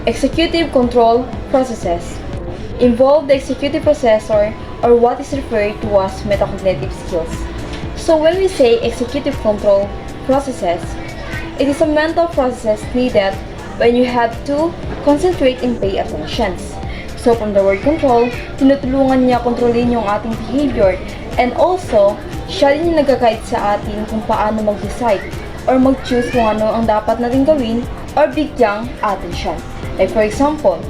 Executive control processes involve the executive processor, or what is referred to as metacognitive skills. So when we say executive control processes, it is a mental process needed when you have to concentrate and pay attention. So from the word control, tinutulungan niya kontrolin yung ating behavior, and also, siya din yung nag-guide sa atin kung paano mag-decide or mag-choose kung ano ang dapat natin gawin or bigyang attention. Like for example,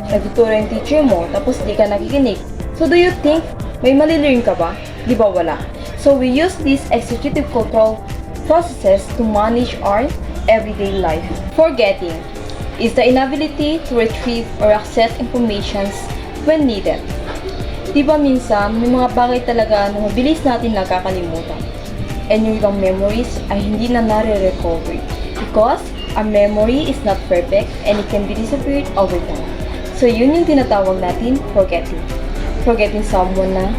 nagtuturo yung teacher mo tapos di ka nakikinig. So do you think may mali-learn ka ba? Di ba wala? So we use these executive control processes to manage our everyday life. Forgetting is the inability to retrieve or access informations when needed. Di ba minsan, may mga bagay talaga na mabilis natin nakakalimutan. And yung ibang memories ay hindi na nare-recover. Because a memory is not perfect and it can be disappeared over time. So yun yung tinatawag natin forgetting. Forgetting someone na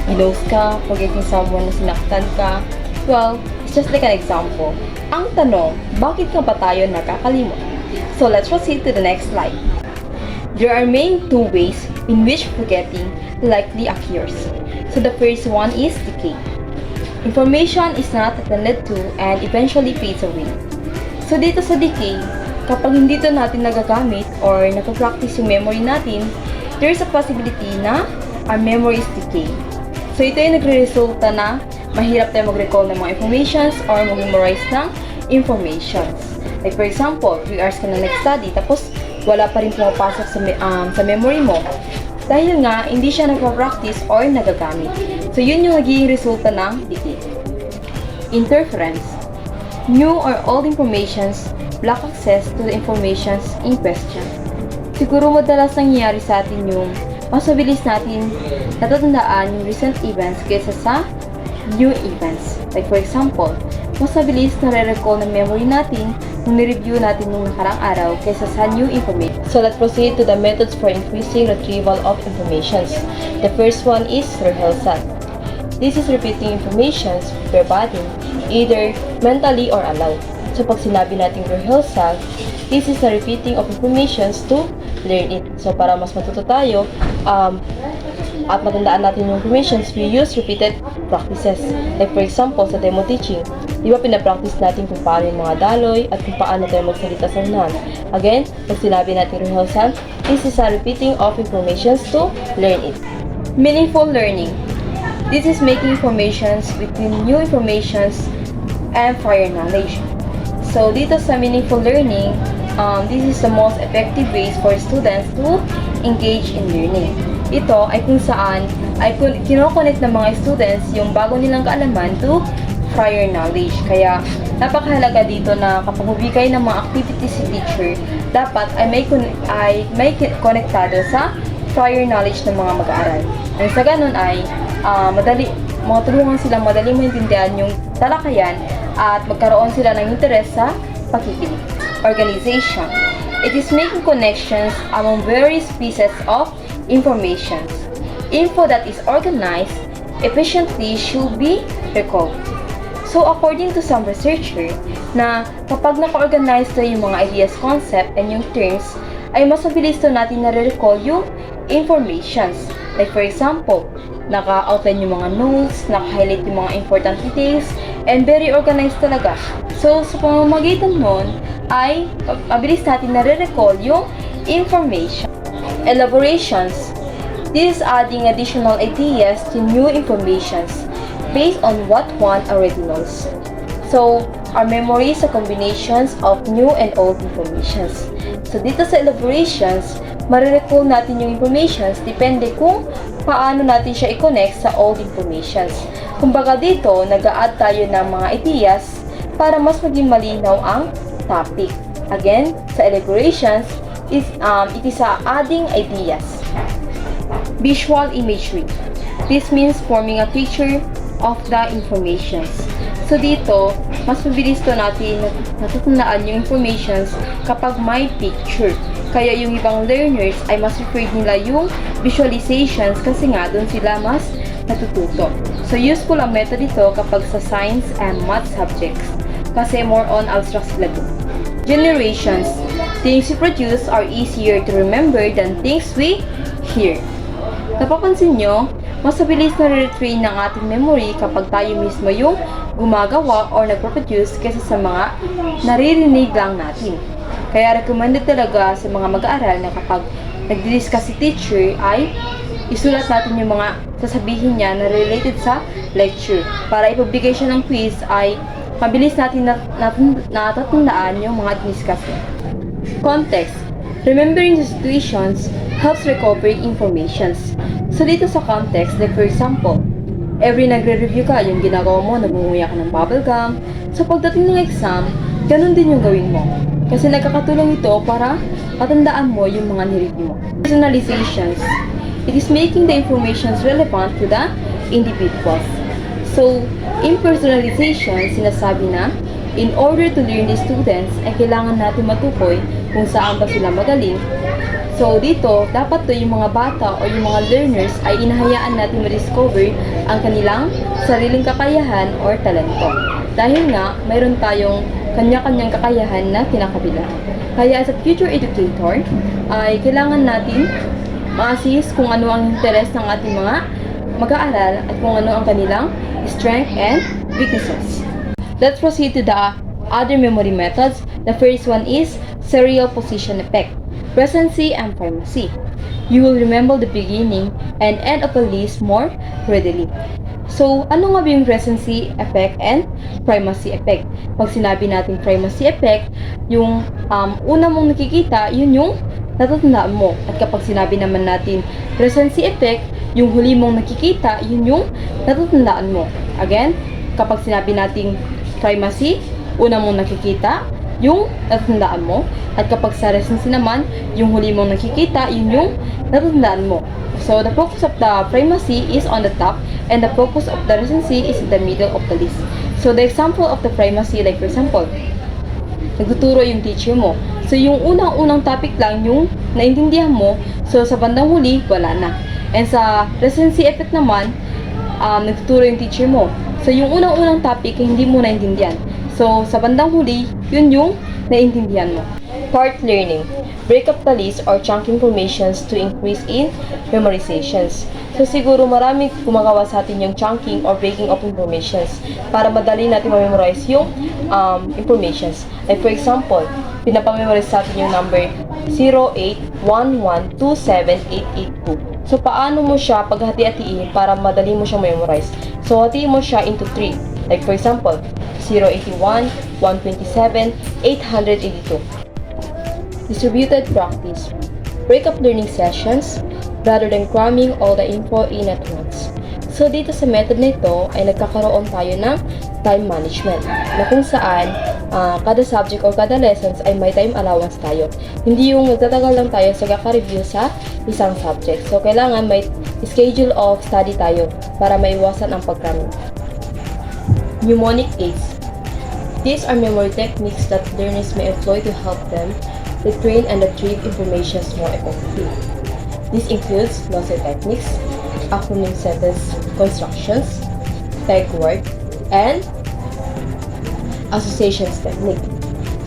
ginost ka, forgetting someone na sinaktan ka. Well, it's just like an example. Ang tanong, bakit ka ba tayo nakakalimot? So let's proceed to the next slide. There are main two ways in which forgetting likely occurs. So the first one is decay. Information is not attended to and eventually fades away. So dito sa decay, kapag hindi ito natin nagagamit or nagpa-practice yung memory natin, there is a possibility na our memory is decay. So ito yung nagre-resulta na mahirap tayo mag-recall ng mga informations or mag-memorize ng informations. Like for example, 3 hours ka na nag-study tapos wala pa rin pumapasok sa memory mo. Dahil nga, hindi siya nagpa-practice or nagagamit. So yun yung nagiging resulta ng decay. Interference. New or old informations block access to the informations in question. Siguro madalas nangyayari sa atin yung mas mabilis natin natatandaan yung recent events kaysa sa new events. Like for example, mas mabilis nare-recall ng memory natin kung ni-review natin yung nakarang araw kaysa sa new information. So let's proceed to the methods for increasing retrieval of informations. The first one is rehearsal. This is repeating informations verbatim, either mentally or aloud. So pag sinabi natin rehearsal, this is the repeating of informations to learn it. So para mas matuto tayo at matandaan natin yung informations, we use repeated practices. Like for example, sa demo teaching, di ba pinapractice natin kung paano yung mga daloy at kung paano tayo magsalita sa unahan. Again, pag sinabi natin rehearsal, this is a repeating of informations to learn it. Meaningful learning. This is making informations between new informations and prior knowledge. So dito sa meaningful learning, this is the most effective ways for students to engage in learning. Ito ay kung saan ay kinoconnect ng mga students yung bago nilang kaalaman to prior knowledge. Kaya napakahalaga dito na kapag magbigay ng mga activities si teacher, dapat ay may konektado sa prior knowledge ng mga mag-aaral. And sa ganun ay matulungan silang madali maintindihan yung talakayan at magkaroon sila ng interes sa pakikinig. Organization. It is making connections among various pieces of information. Info that is organized efficiently should be recalled. So according to some researcher, na kapag naka-organize to yung mga ideas, concept, and yung terms, ay mas mabilis to natin na-recall yung informations. Like for example, naka-outline yung mga notes, naka-highlight yung mga important details, and very organized talaga. So sa pamamagitan nun, ay mabilis natin na-recall yung information. Elaborations. This is adding additional ideas to new informations based on what one already knows. So, our memory is a combinations of new and old informations. So, dito sa elaborations, marirecall natin yung informations depende kung paano natin siya i-connect sa old informations. Kumbaga dito, nag-a-add tayo ng mga ideas para mas maging malinaw ang topic. Again, sa elaborations, it is adding ideas. Visual imagery. This means forming a picture of the informations. So dito, mas mabilis to natin natutandaan yung informations kapag may picture. Kaya yung ibang learners ay mas preferred nila yung visualizations kasi nga doon sila mas natututo. So useful ang method ito kapag sa science and math subjects kasi more on abstract sila doon. Generations. Things we produce are easier to remember than things we hear. Napapansin nyo, mas mabilis na re-retrain ng ating memory kapag tayo mismo yung gumagawa or nagproduce kaysa sa mga naririnig lang natin. Kaya recommended talaga sa mga mag-aaral na kapag nagdi-discuss si teacher ay isulat natin yung mga sasabihin niya na related sa lecture. Para ipagbigay siya ng quiz ay mabilis natin natatandaan yung mga discuss niya. Context. Remembering the situations helps recovering informations. So dito sa context, like for example, every nagre-review ka, yung ginagawa mo, nagbumuya ka ng bubble gum. So pagdating ng exam, ganun din yung gawin mo. Kasi nagkakatulong ito para matandaan mo yung mga nireview mo. Personalizations. It is making the information relevant to the individuals. So, in personalization, sinasabi na, in order to learn the students, ay kailangan natin matukoy kung saan ba sila magaling. So, dito, dapat to yung mga bata o yung mga learners ay inahayaan natin ma-discover ang kanilang sariling kakayahan or talento. Dahil nga, mayroon tayong kanya-kanyang kakayahan na kinakabilangan. Kaya as a future educator, ay kailangan natin ma-assess kung ano ang interes ng ating mga mag-aaral at kung ano ang kanilang strength and weaknesses. Let's proceed to the other memory methods. The first one is serial position effect, recency and primacy. You will remember the beginning and end of a list more readily. So, ano nga ba yung recency effect and primacy effect? Pag sinabi natin primacy effect, yung una mong nakikita, yun yung natatandaan mo. At kapag sinabi naman natin recency effect, yung huli mong nakikita, yun yung natatandaan mo. Again, kapag sinabi nating primacy, una mong nakikita, yung natatandaan mo. At kapag sa recency naman, yung huli mong nakikita, yun yung natatandaan mo. So, the focus of the primacy is on the top and the focus of the recency is in the middle of the list. So, the example of the primacy, like for example, nagtuturo yung teacher mo. So, yung unang-unang topic lang yung naintindihan mo, so sa bandang huli, wala na. And sa recency effect naman, nagtuturo yung teacher mo. So, yung unang-unang topic, hindi mo naintindihan. So, sa bandang huli, yun yung naintindihan mo. Part learning. Break up the list or chunk informations to increase in memorizations. So, siguro marami gumagawa sa atin yung chunking or breaking up informations para madali natin ma-memorize yung informations. Like for example, pinapamemorize sa atin yung number 0811278882. So, paano mo siya paghati-hatiin para madali mo siyang memorize? So, hatiin mo siya into 3. Like for example, 081, 127, 882. Distributed practice. Break up learning sessions rather than cramming all the info in at once. So, dito sa method na ito ay nagkakaroon tayo ng time management na kung saan kada subject or kada lessons ay may time allowance tayo. Hindi yung nagtatagal lang tayo sa kaka-review sa isang subject. So, kailangan may schedule of study tayo para maiwasan ang pag-cramming. Mnemonic aids. These are memory techniques that learners may employ to help them retrain and retrieve information more effectively. This includes glossary techniques, acronym sentence constructions, peg word, and associations technique.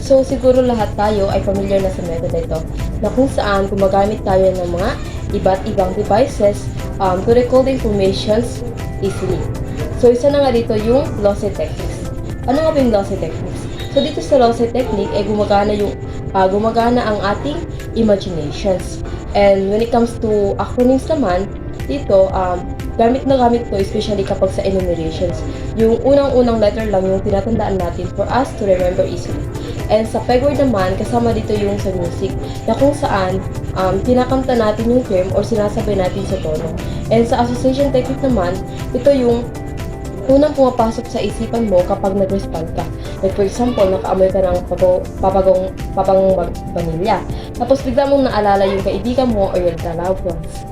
So, siguro lahat tayo ay familiar na sa method na ito na kung saan gumagamit tayo ng mga iba't ibang devices to recall the informations easily. So, isa na nga dito yung glossary techniques. Ano nga ba yung glossary techniques? So, dito sa glossary technique ay gumagana ang ating imaginations. And when it comes to acronyms naman, dito, gamit na gamit to especially kapag sa enumerations. Yung unang-unang letter lang yung tinatandaan natin for us to remember easily. And sa peg word naman, kasama dito yung sa music na kung saan kinakanta natin yung term or sinasabay natin sa tono. And sa association technique naman, ito yung unang pumapasok sa isipan mo kapag nag-respond ka. Like for example, nakaamoy ka ng papagong vanilya. Tapos bigla mong naalala yung kaibigan mo or your loved ones.